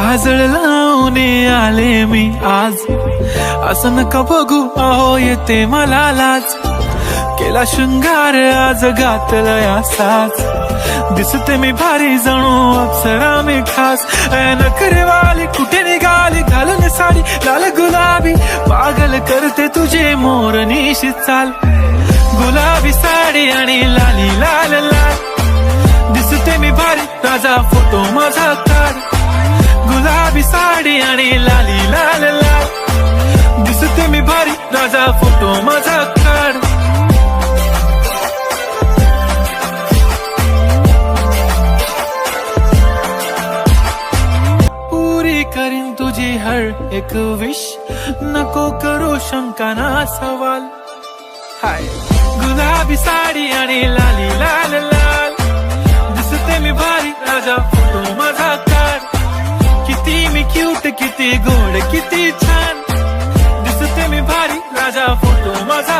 काजळ लावून आले मी आज, असं नका बघू अहो येते मला लाज. केला शृंगार आज घातला साज, दिसते मी भारी जणू अप्सरा मी खास. नखरेवाली कुठे निघाली घालून साडी लाल गुलाबी, पागल करते तुझे मोरनीशी चाल. गुलाबी साडी आणि लाली लाल लाल, दिसते मी भारी राजा फोटो माझा काढ. गुलाबी साडी आणि लाली लाल लाल, दिसते मी भारी राजा फोटो माझा काढ. पुरी करीन तुझी हर एक विश, नको करू शंका ना सवाल. हाय गुलाबी साडी आणि लाली लाल लाल, दिसते मी भारी राजा फोटो माझा काढ. किती मी क्यूट किती गोड किती छान, दिसते मी भारी राजा फोटो माझा.